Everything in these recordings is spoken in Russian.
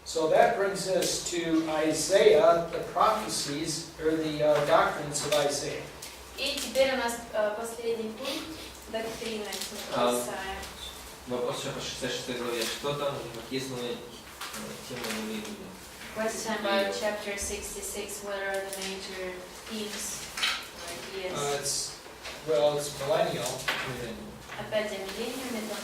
So that brings us to Isaiah, the prophecies, or the doctrines of Isaiah. И теперь у нас последний пункт доктрины книги Исаия. Вопрос еще по 66 главе. Что там написаны темы мы видели? Question about chapter 66. What are the major themes or ideas? It's millennial. Опять о миллениуме там.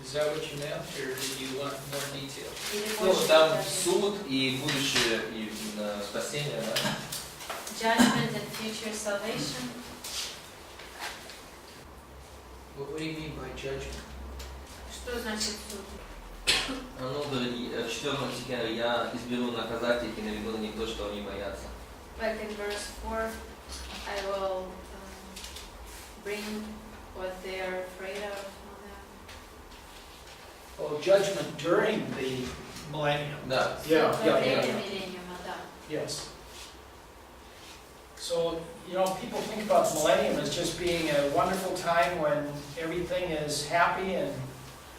Is that what you meant, or did you want more detail? Ну, там суд и будущее, и спасение, да? Judgment and future salvation. What do you mean by judgment? Что значит суд? Ну, в 4 стихе я изберу наказать их и наведу на них то, что они боятся. Like in verse 4, I will bring what they are afraid of. Oh, judgment during the millennium. Да. Yeah. Миллениума, да. Yes. So, people think about millennium as just being a wonderful time when everything is happy and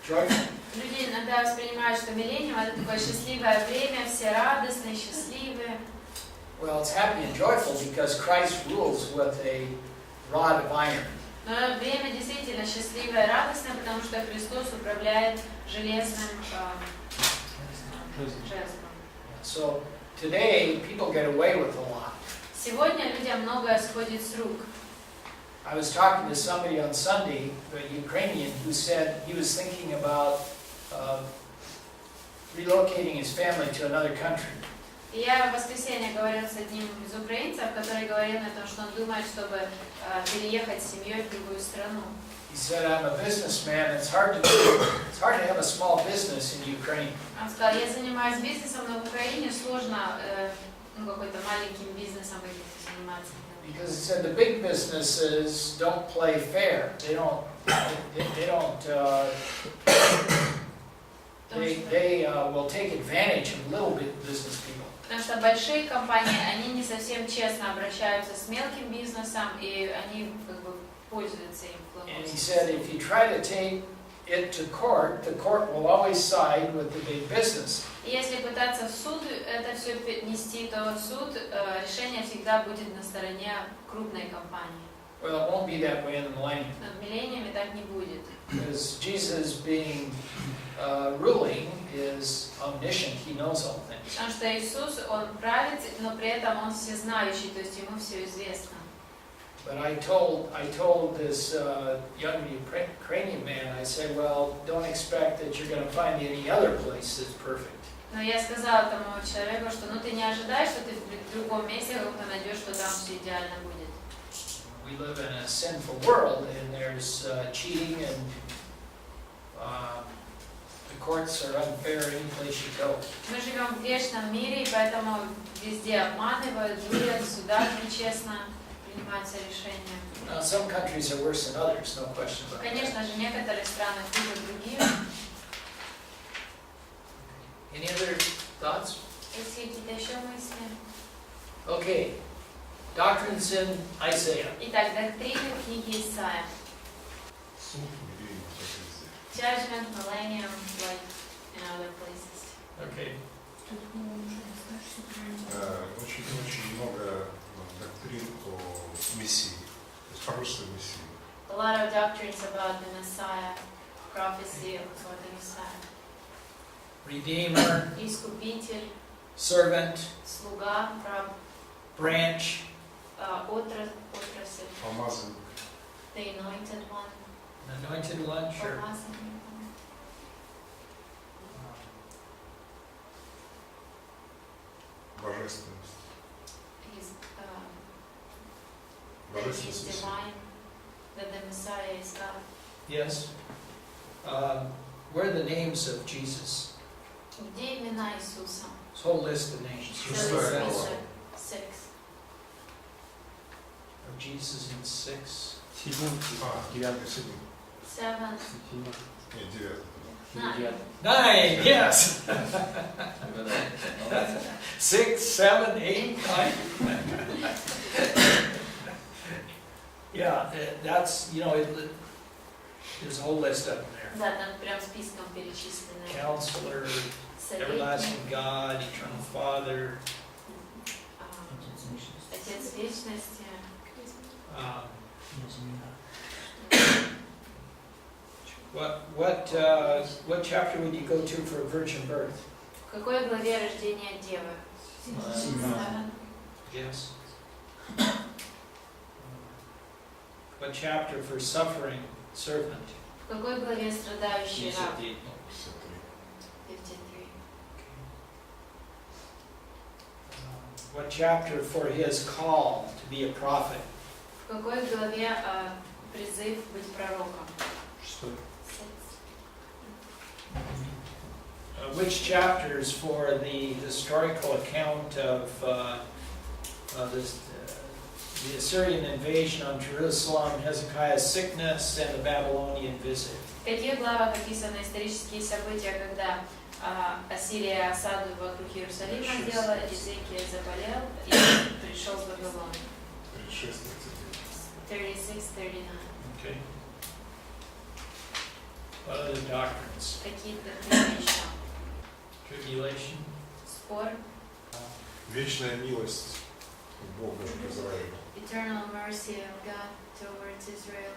joyful. Люди иногда воспринимают, что миллениум это такое счастливое время, все радостные, счастливые. Well, it's happy and joyful because Christ rules with a rod of iron. Но время действительно счастливое и радостное, потому что Христос управляет железным жезлом. So today people get away with a lot. Сегодня людям многое сходит с рук. I was talking to somebody on Sunday, a Ukrainian, who said he was thinking about relocating his family to another country. И я в воскресенье говорил с одним из украинцев, который говорил о том, что он думает, чтобы переехать с семьей в другую страну. He said, "I'm a businessman. It's hard to have a small business in Ukraine." Он сказал, я занимаюсь бизнесом, но в Украине сложно какой-то маленьким бизнесом заниматься. Because he said the big businesses don't play fair. They will take advantage of little business people. Потому что большие компании, они не совсем честно обращаются с мелким бизнесом, и они пользуются им. And he said, if you try to take it to court, the court will always side with the big business. И если пытаться в суд это все нести, то суд решение всегда будет на стороне крупной компании. Well, it won't be that way in the millennium. Но в миллениуме так не будет. Because Jesus being ruling is omniscient. He knows all things. Потому что Иисус, Он правит, но при этом Он всезнающий, то есть Ему все известно. But I told this young Ukrainian man, I said, well, don't expect that you're going to find any other place that's perfect. Но я сказала тому человеку, что ты не ожидаешь, что ты в другом месте как-то найдешь, что там все идеально будет. We live in a sinful world, and there's cheating, and the courts are unfair any place you go. Мы живем в грешном мире, и поэтому везде обманывают, дурят, в судах нечестно принимаются решения. Now, some countries are worse than others, no question about that. Конечно же, некоторые страны хуже других. Any other thoughts? Есть какие-то еще мысли? Okay. Doctrines in Isaiah. Итак, доктрины книги Исаия. Judgment, millennium, like in other places. Okay. Очень много доктрин о Мессии, то есть пророчестве Мессии. A lot of doctrines about the Messiah, prophecy about the Messiah. Redeemer, Искупитель, servant, слуга, раб, branch, отрасль, Помазанник. the anointed one, anointed one, sure. помазанник. Божественность. He's, that Божественность he's Мессии. divine, that the Messiah is God. Yes. Where are the names of Jesus? Где имена Иисуса? This whole list of names. Шестая Целый глава. список. Six. Of Jesus in 6. 9, 7. Seven. Нет, 9. Nine. 9, yes. 6, 7, 8, 9. Yeah, that's, There's a whole list of them there. Да, там прям списком перечислены. Counselor, Советник, everlasting God, eternal Father. Отец вечности. Um, what chapter would you go to for a virgin birth? В какой главе рождения Девы? Yes. What chapter for suffering servant? В какой главе страдающий раб? 53. 53. What chapter for his call to be a prophet? В какой главе призыв быть пророком? 6. Which chapters for the historical account of the Assyrian invasion on Jerusalem, Hezekiah's sickness, and the Babylonian visit? В каких главах описаны исторические события, когда Ассирия осаду вокруг Иерусалима сделала, Иезекия заболел и пришел с Вавилона? 36-39. Okay. What other doctrines? Какие доктрины еще? Tribulation. Спор. Вечная милость Бога к Израилю. Eternal mercy of God towards Israel.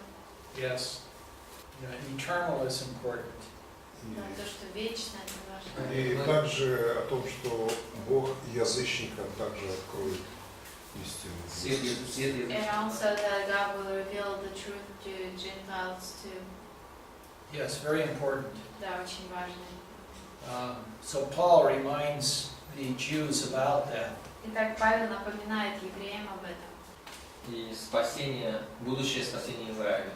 Yes. Eternal is important. Да, то, что вечно, это важно. И также о том, что Бог язычникам также откроет истину. And also that God will reveal the truth to Gentiles too. Yes, very important. Да, очень важно. So Paul reminds the Jews about that. Итак, Павел напоминает евреям об этом. И спасение, будущее спасение Израиля.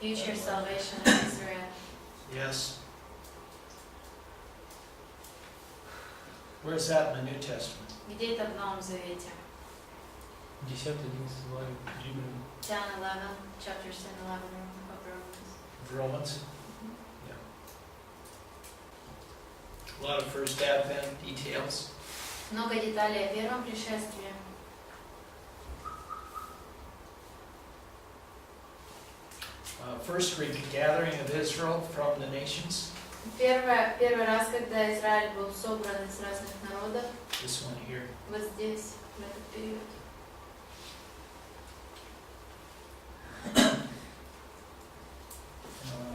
Future salvation of Israel. Yes. Where's that in the New Testament? Где это в Новом Завете? 10-11 главе Римлян. 10-11, chapters 10-11 of Romans. Romans. Yeah. A lot of First Advent details. Много деталей о первом пришествии. First gathering of Israel from the nations. Первый раз, когда Израиль был собран из разных народов, This one here. вот здесь, в этот период.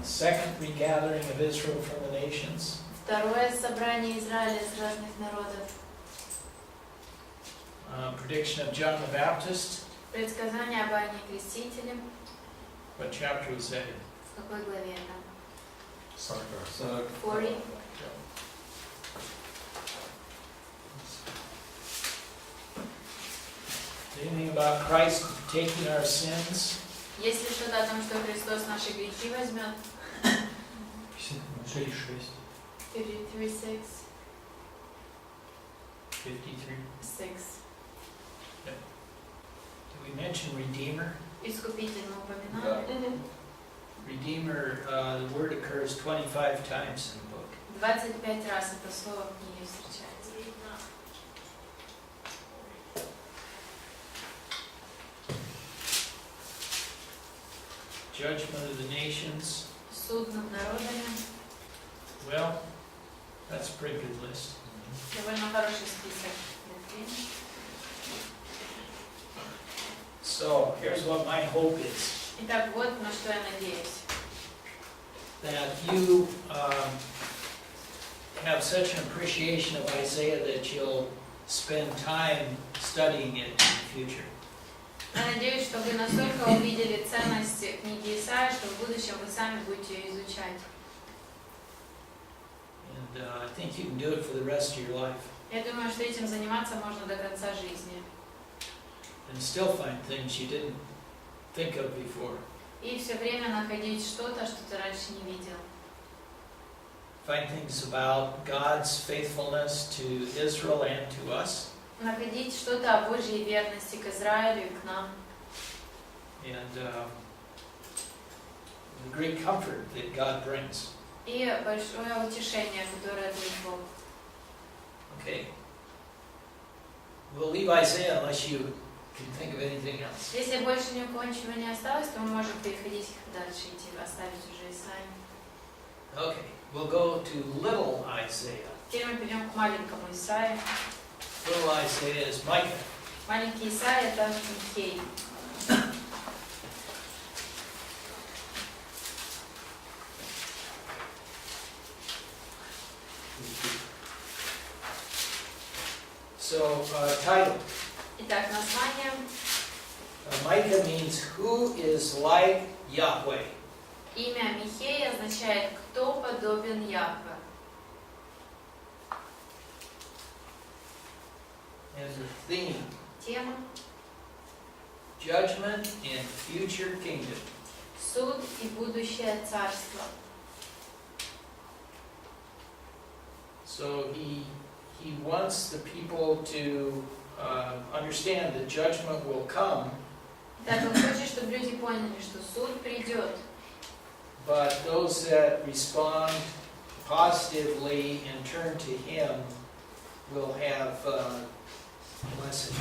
Second regathering of Israel from the nations. Второе собрание Израиля из разных народов. Prediction of John the Baptist. Предсказание об Иоанне Крестителе. What chapter was that in? В какой главе это? 40. 40. Anything about Christ taking our sins? Есть ли что-то о том, что Христос наши грехи возьмет? 53. 53:6. 53. 6. Did we mention Redeemer? Искупитель мы упоминали. Redeemer, the word occurs 25 times in the book. 25 раз это слово в книге встречается. Judgment of the nations. Суд над народами. Well, that's a pretty good list. Довольно хороший список. So, here's what my hope is. Итак, вот на что я надеюсь. That you have such an appreciation of Isaiah that you'll spend time studying it in the future. Я надеюсь, что вы настолько увидели ценность книги Исаия, что в будущем вы сами будете ее изучать. And I think you can do it for the rest of your life. Я думаю, что этим заниматься можно до конца жизни. And still find things you didn't think of before. И все время находить что-то, что ты раньше не видел. Find things about God's faithfulness to Israel and to us. Находить что-то о Божьей верности к Израилю и к нам. And the great comfort that God brings. И большое утешение, которое дает Бог. Okay. We'll leave Isaiah unless you Can you think of anything else? Если больше ни у кого ничего не осталось, то мы можем переходить дальше, идти, оставить уже Исаию. Okay, we'll go to little Isaiah. Теперь мы перейдем к маленькому Исаию. Little Isaiah is Micah. Маленький Исаия — это Михей. So, title. Итак, название. Micah means who is like Yahweh. Имя Михей означает «кто подобен Яхве». And the theme, Тема judgment and future kingdom. «Суд и будущее царство». So he wants the people to understand that judgment will come, Так он хочет, чтобы люди поняли, что суд придет. but those that respond positively and turn to him will have blessing,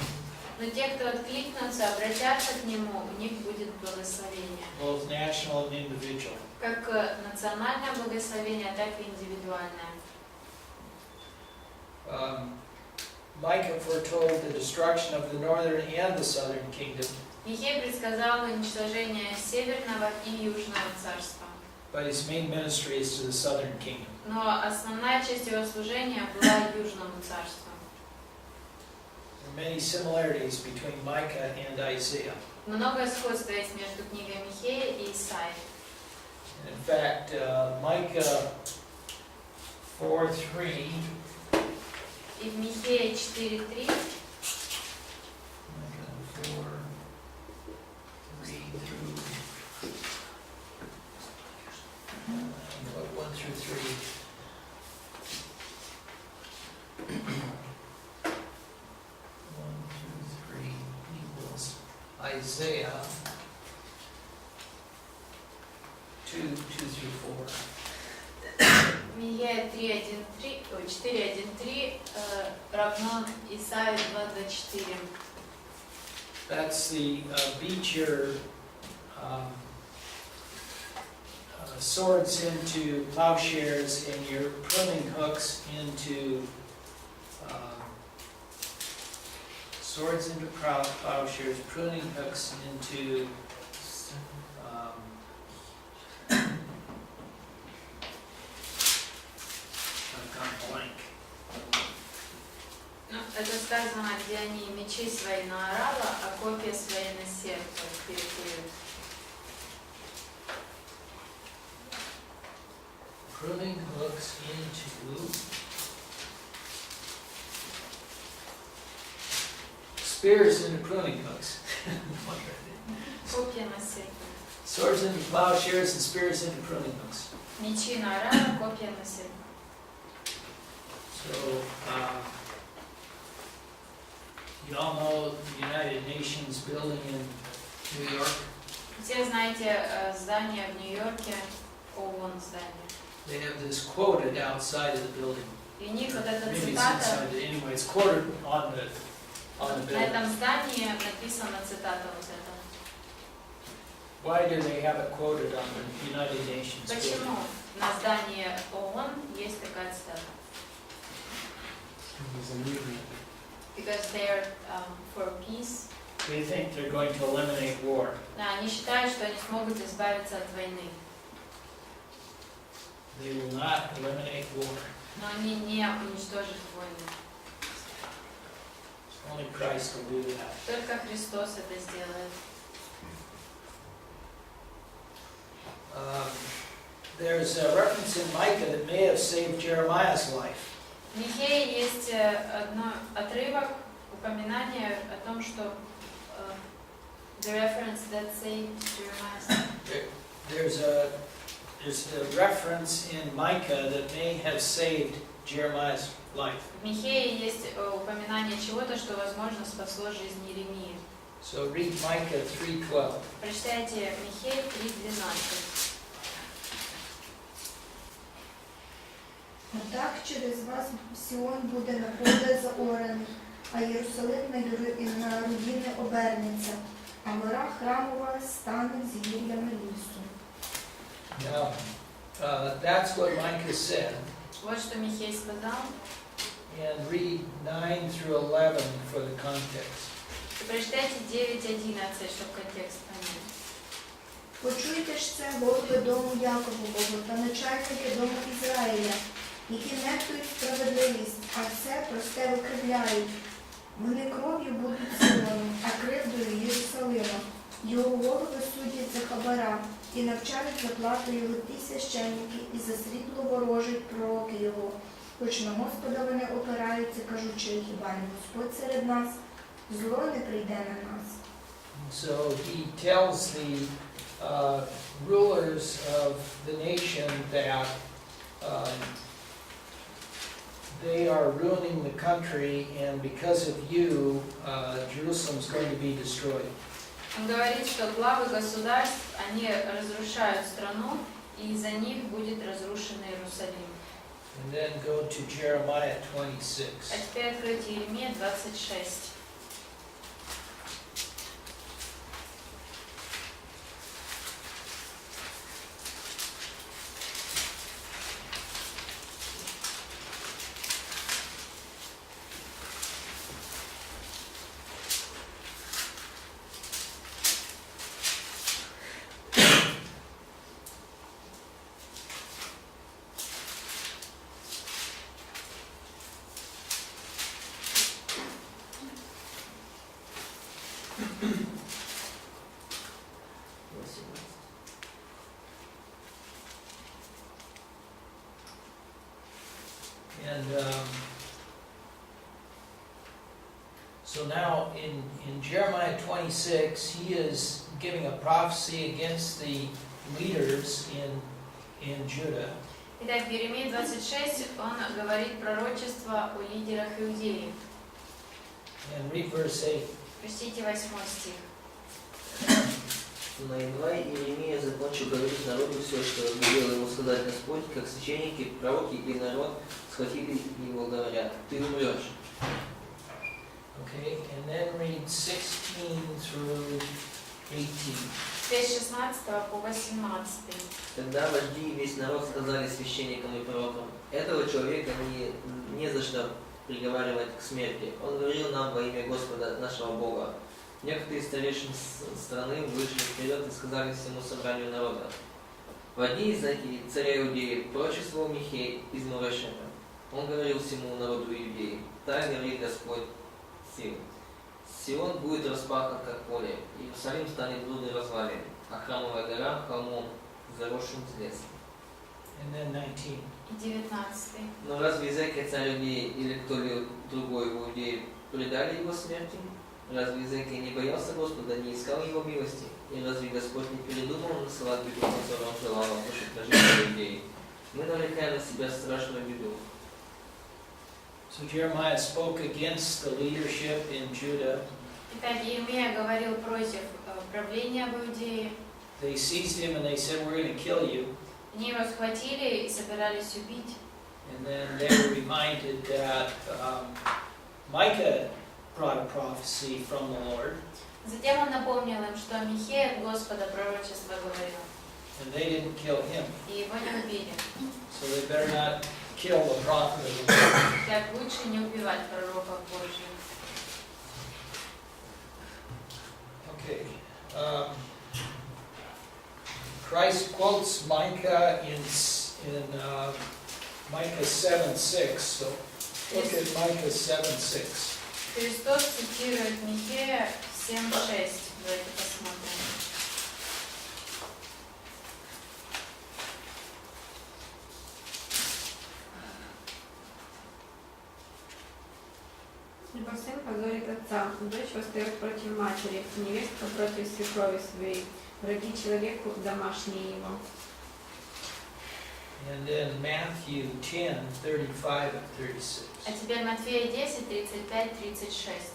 Но те, кто откликнутся, обратятся к нему, у них будет благословение. both national and individual. Как национальное благословение, так и индивидуальное. Micah foretold the destruction of the northern and the southern kingdom, Михей предсказал уничтожение Северного и Южного царства. but his main ministry is to the southern kingdom. Но основная часть его служения была Южному царству. There are many similarities between Micah and Isaiah. Много сходства есть между книгой Михея и Исаии. In fact, Micah 4:3. И в Михея 4:3 1 through 3. Equals Isaiah 2:2 through 4. Михея 4:1-3 равно Исаии 2:24. That's the beat your swords into plowshares and your pruning hooks into swords into plowshares, pruning hooks into I've gone blank. Ну, это сказано, где они мечи свои на орала, а копья свои на сердце перекуют. Pruning hooks into spears into pruning hooks. Копья на сердце. Swords into plowshares and spears into pruning hooks. Мечи на орала, копья на сердце. So, you all know the United Nations building in New York. Все знаете здание в Нью-Йорке, ООН здание. They have this quoted outside of the building. И у них вот эта Maybe it's цитата, inside, anyway, it's quoted on the на building. этом здании написана цитата вот эта. Why do they have it quoted on the United Nations building? Почему на здании ООН есть такая цитата? Because they're for peace. They think they're going to eliminate war. Да, они считают, что они смогут избавиться от войны. They will not eliminate war. Но они не уничтожат войны. Only Christ will do that. Только Христос это сделает. There's a reference in Micah that may have saved Jeremiah's life. В Михее есть отрывок, упоминание о том, что the reference that saved Jeremiah's life. There's a reference in Micah that may have saved Jeremiah's life. В Михее есть упоминание чего-то, что, возможно, спасло жизнь Иеремии. So read Micah 3:12. Прочитайте Михея 3:12. А так через вас Сіон буде на поле заорений, а Єрусалим на руїни обернеться, а гора храмова стане згір'ями лісу. Now, that's what Micah said. Вот что Михей сказал. And read 9 through 11 for the context. И прочитайте 9:11, чтобы контекст понять. Почуйте ж це, голови дому Яковового та начальники дому Ізраїля, які нехтують справедливість, а все просте викривляють. Вони кров'ю будуть силами, а кривдою Єрусалима. Його голови судять за хабара і навчають заплату його ті священники, і за срібло ворожать пророки його. Хоч на Господа вони опираються, кажучи, хіба не Господь серед нас, зло не прийде на нас. So he tells the rulers of the nation that they are ruining the country, and because of you, Jerusalem is going to be destroyed. Он говорит, что главы государств, они разрушают страну, и из-за них будет разрушен Иерусалим. And then go to Jeremiah 26. А теперь откройте Иеремия 26. And so now in Jeremiah 26, he is giving a prophecy against the leaders in Judah. Итак, в Иеремии 26 он говорит пророчество о лидерах Иудеи. And read verse 8. Прочтите 8 стих. На Январь Иеремия закончил говорить народу все, что велел ему сказать Господь, как священники, пророки и народ схватили его, говорят, ты умрешь. Okay, and then read 16 through 18. Теперь с 16 по 18. Тогда вожди и весь народ сказали священникам и пророкам, этого человека не за что приговаривать к смерти. Он говорил нам во имя Господа нашего Бога. Некоторые старейшины страны вышли вперед и сказали всему собранию народа, в одни из этих царя Иудеи пророчествовал Михей из Морешета. Он говорил всему народу Иудеи, так говорит Господь сил. Сион будет распахан, как поле, Иерусалим станет грудой развалин, а храмовая гора холмом, заросшим с лесом. And then 19. И 19. Но разве Иезекия царь Иудеи или кто-либо другой в Иудее предали его смерти? Разве Иезекия не боялся Господа, не искал его милости? И разве Господь не передумал насылать беду, которую он желал обрушить на жителей Иудеи? Мы навлекаем на себя страшную беду. So Jeremiah spoke against the leadership in Judah. Итак, Иеремия говорил против правления в Иудее. They seized him and they said, we're going to kill you. Они его схватили и собирались убить. And then they were reminded that Micah brought a prophecy from the Lord. Затем он напомнил им, что Михей от Господа пророчество говорил. And they didn't kill him. И его не убили. So they better not kill the prophet of the Lord. Так лучше не убивать пророков Божьих. Okay. Christ quotes Micah in Micah 7:6. So look at Micah 7:6. Христос цитирует Михея 7:6. Давайте посмотрим. Ибо сын позорит отца, дочь восстает против матери, невестка против свекрови своей, враги человеку домашние его. And then Matthew 10:35 and 36. А теперь Матфея 10, 35, 36.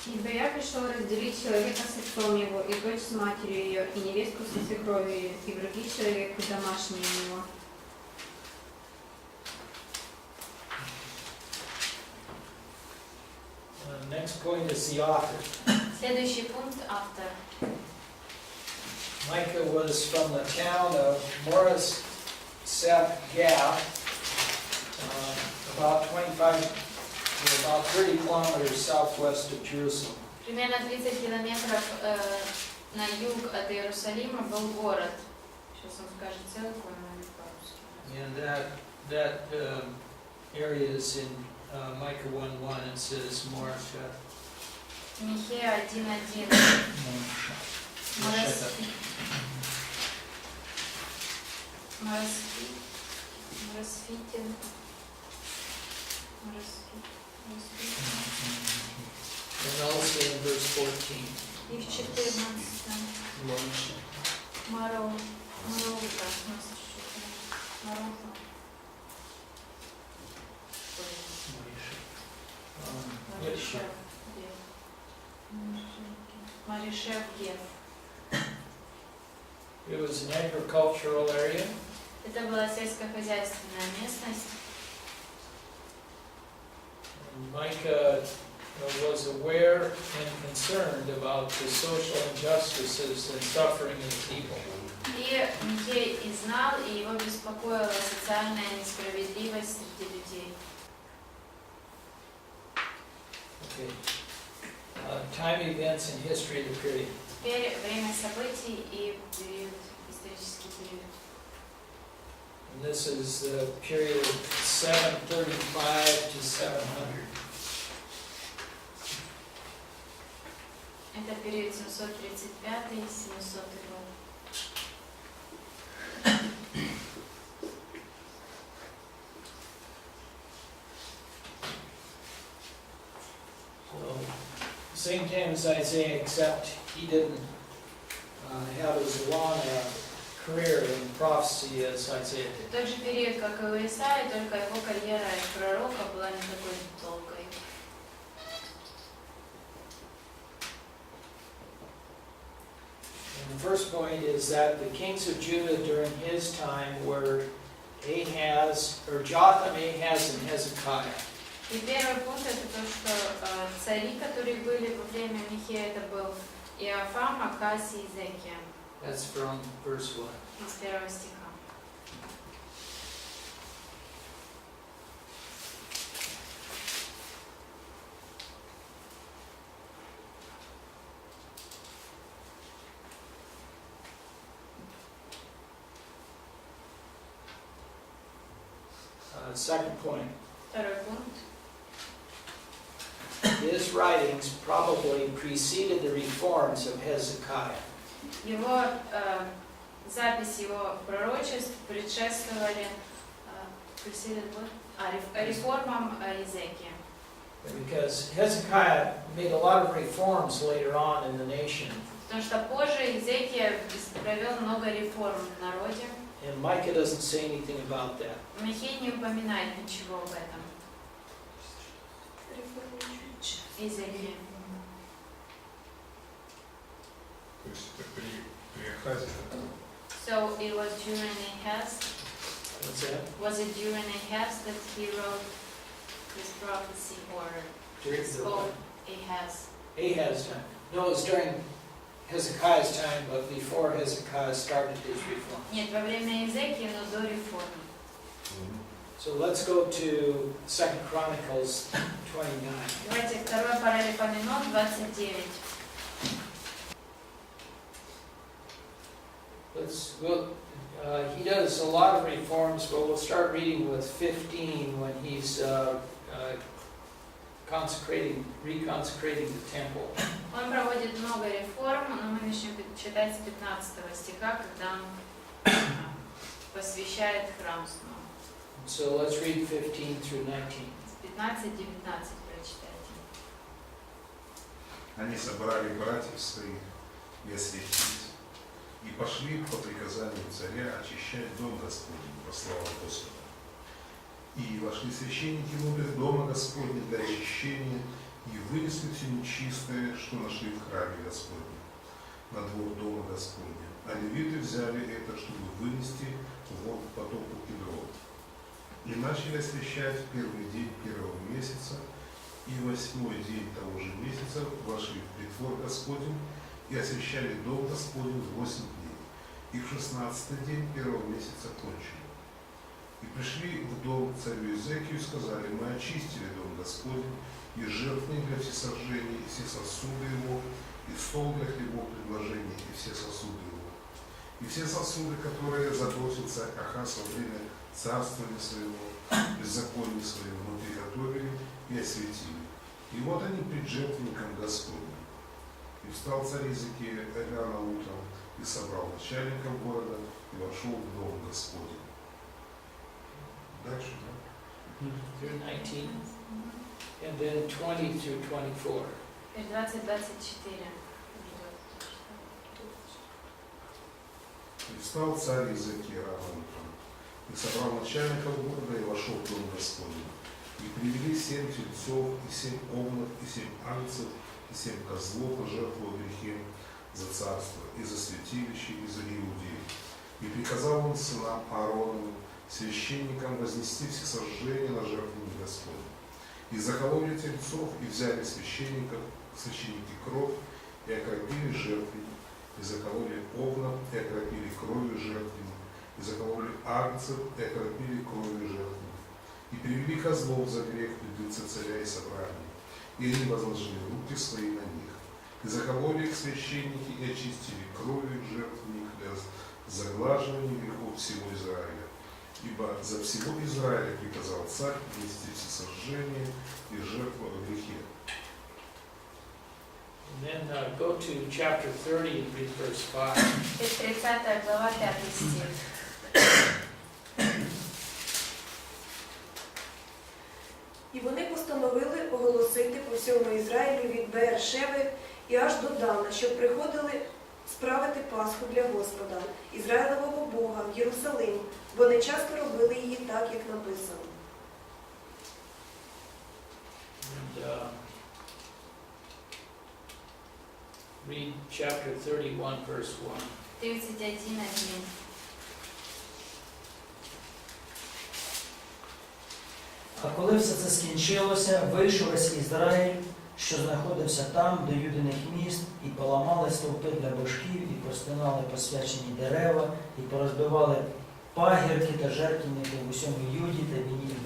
Ибо я пришел разделить человека с отцом его, и дочь с матерью ее, и невестку со свекровью ее, и враги человеку домашние его. Next point is the author. Следующий пункт – автор. Micah was from the town of Morris Seth Gap, about 30 kilometers southwest of Jerusalem. Примерно 30 километров на юг от Иерусалима был город. Сейчас он скажет ссылку, но не по-русски. And that area is in Micah 1:1. It says Morris. Михея 1:1. And also in verse 14. И в 14. Мароха. Маришев Гев. It was an agricultural area. Это была сельскохозяйственная местность. And Micah was aware and concerned about the social injustices and suffering of the people. И Михей и знал, и его беспокоила социальная несправедливость среди людей. Okay. Time events and history of the period. Теперь время событий и период, исторический период. And this is the period of 735 to 700. Это период 735 и 700 год. So, same time as Isaiah, except he didn't have as long a career in prophecy as Isaiah did. Тот же период, как и у Исаии, только его карьера пророка была не такой долгой. And the first point is that the kings of Judah during his time were Jotham, Ahaz, and Hezekiah. И первый пункт это то, что цари, которые были во время Михея, это был Иофам, Ахаз и Изекия. That's from verse 1. Из первого стиха. Second point. Второй пункт. His writings probably preceded the reforms of Hezekiah. Его запись его пророчеств предшествовали реформам Изекия. Because Hezekiah made a lot of reforms later on in the nation. Потому что позже Изекия провел много реформ в народе. And Micah doesn't say anything about that. Михей не упоминает ничего об этом. Изекия. То есть это при Ахазе. So it was during Ahaz. What's that? Was it during Ahaz that he wrote this prophecy, or During the spoke Ahaz? Ahaz's time. No, it was during Hezekiah's time, but before Hezekiah started his reform. Нет, во время Изекии, но до реформы. So let's go to 2 Chronicles 29. Давайте второй Паралипоменон 29. He does a lot of reforms, but we'll start reading with 15 when he's reconsecrating the temple. Он проводит много реформ, но мы начнем читать с 15 стиха, когда он посвящает храм снова. So let's read 15 through 19. С 15-19 прочитайте. Они собрали братьев своих и осветились, и пошли по приказанию царя очищать дом Господень во славу Господа. И вошли священники внутрь дома Господня для очищения, и вынесли все нечистое, что нашли в храме Господнем, на двор дома Господня. А левиты взяли это, чтобы вынести в потоку Кедрова. И начали освящать в первый день первого месяца, и в 8-й день того же месяца вошли в притвор Господень и освящали дом Господень 8 дней. И в 16-й день первого месяца кончили. И пришли в дом царю Иезекию и сказали: мы очистили дом Господень, и жертвенник для всесожжения, и все сосуды его, и стол для хлебов предложений, и все сосуды его. И все сосуды, которые забросил царь Ахаз во время царствования своего, беззакония своего, мы приготовили и осветили. И вот они пред жертвенником Господним. И встал царь Иезекия рано утром, и собрал начальников города, и вошел в дом Господень. Дальше, да? Through 19, and then 20 through 24. 20-24. И встал царь Иезекия рано утром, и собрал начальников города, и вошел в дом Господень. И привели 7 тельцов, и 7 овнов, и 7 ангцев, и 7 козлов на жертву о грехе за царство, и за святилище, и за Иудею. И приказал он сынам Аароновым, священникам, вознести всесожжение на жертвенник Господень. И закололи тельцов, и взяли священники кровь, и окропили жертвенник, и закололи овнов, и окропили кровью жертвенник, и закололи агнцев, и окропили кровью жертвенник. И привели козлов за грех пред лице царя и собрания, и они возложили руки свои на них. И закололи их священники, и очистили кровью жертвенник для заглаживания грехов всего Израиля. Ибо за всего Израиля приказал царь нести всесожжение и жертву о грехе. And then go to chapter 30 and read verse 5. 30 глава, 5 стих. І вони постановили оголосити по всьому Ізраїлю від Беер-Шеви і аж до Дана, щоб приходили справити Пасху для Господа, Ізраїлевого Бога, в Єрусалим, бо не часто робили її так, як написано. And read chapter 31, verse 1. 31:1. А коли все це скінчилося, вийшов весь Ізраїль, що знаходився там, до юдиних міст, і поламали стовпи для божків, і постинали посвячені дерева, і порозбивали пагірки та жертвенники в усьому Юді та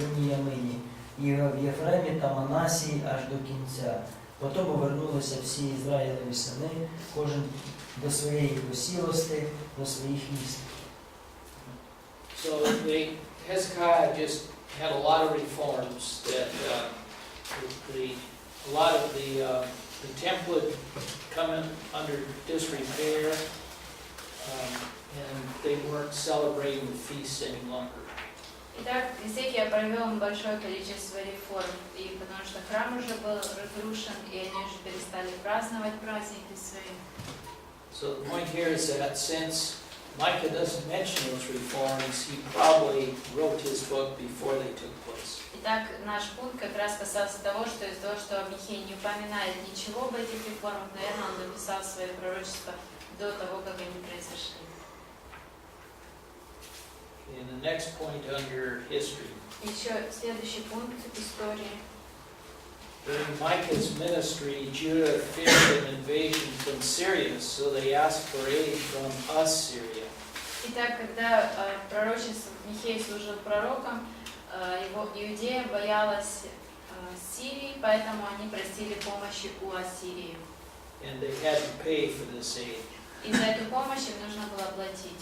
Веніямині, і в Єфремі та Манасії аж до кінця. Потім повернулися всі Ізраїлеві сини, кожен до своєї посілості, до своїх міст. So Hezekiah just had a lot of reforms that a lot of the temple had come under disrepair, and they weren't celebrating the feast any longer. Итак, Иезекия провел большое количество реформ, и потому что храм уже был разрушен, и они уже перестали праздновать праздники свои. So the point here is that since Micah doesn't mention those reforms, he probably wrote his book before they took place. Итак, наш пункт как раз касался того, что из-за того, что Михей не упоминает ничего об этих реформах, наверное, он написал свои пророчества до того, как они произошли. In the next point under history, Еще следующий пункт истории. during Micah's ministry, Judah feared an invasion from Syria, so they asked for aid from Assyria. Итак, когда пророчество Михей служил пророком, его Иудея боялась Сирии, поэтому они просили помощи у Ассирии. And they had to pay for this aid. И за эту помощь им нужно было платить.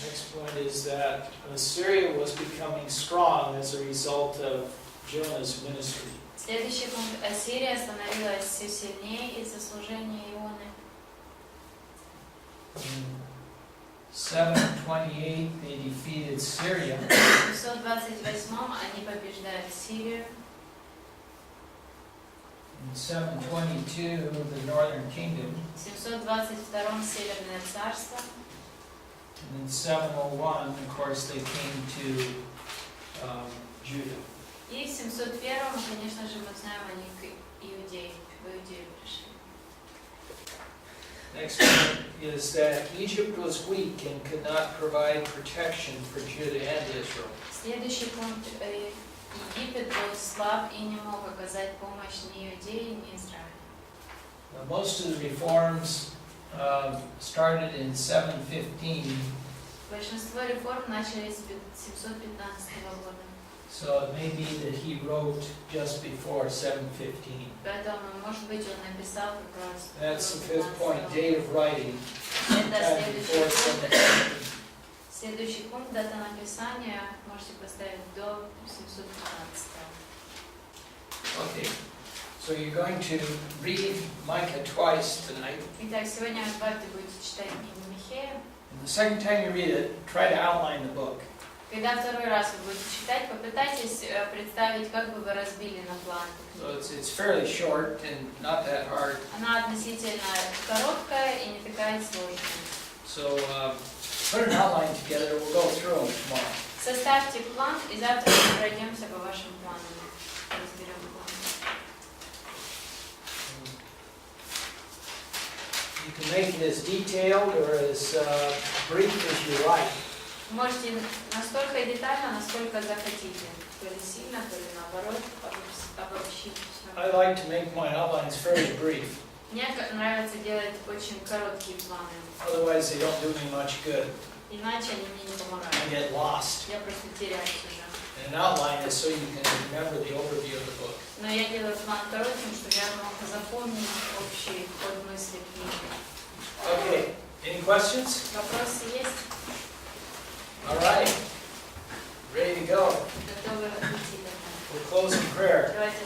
Next point is that Assyria was becoming strong as a result of Jonah's ministry. Следующий пункт. Ассирия становилась все сильнее из-за служения Ионы. In 728 they defeated Syria. В 728 они побеждают Сирию. In 722 the northern kingdom. В 722 Северное царство. And in 701, of course, they came to Judah. И в 701-м, конечно же, мы знаем, они к Иудее, в Иудею пришли. Next point is that Egypt was weak and could not provide protection for Judah and Israel. Следующий пункт. Египет был слаб и не мог оказать помощь ни Иудее, ни Израилю. Most of the reforms started in 715, Большинство реформ начались с 715 года. so it may be that he wrote just before 715. Поэтому, может быть, он написал как раз. That's the fifth point, date of writing. Это Before 715. следующий пункт, дата написания, можете поставить до 715. Okay, so you're going to read Micah twice tonight. Итак, сегодня вы дважды будете читать книгу Михея. And the second time you read it, try to outline the book. Когда второй раз вы будете читать, попытайтесь представить, как бы вы разбили на план. So it's fairly short and not that hard. Она относительно короткая и не такая сложная. So put an outline together. We'll go through them tomorrow. Составьте план, и завтра мы пройдемся по вашим планам. Разберем план. You can make it as detailed or as brief as you like. Можете настолько детально, насколько захотите. То ли сильно, то ли наоборот, обобщить все. I like to make my outlines fairly brief. Мне нравится делать очень короткие планы. Otherwise, they don't do me much good. Иначе они мне не I помогают. get lost. Я просто теряюсь уже. And an outline is so you can remember the overview of the book. Но я делаю план коротким, чтобы я мог запомнить общий ход мысли книги. Okay. Any questions? Вопросы есть? All right. Ready to go. Готовы идти? We'll close in prayer. Давайте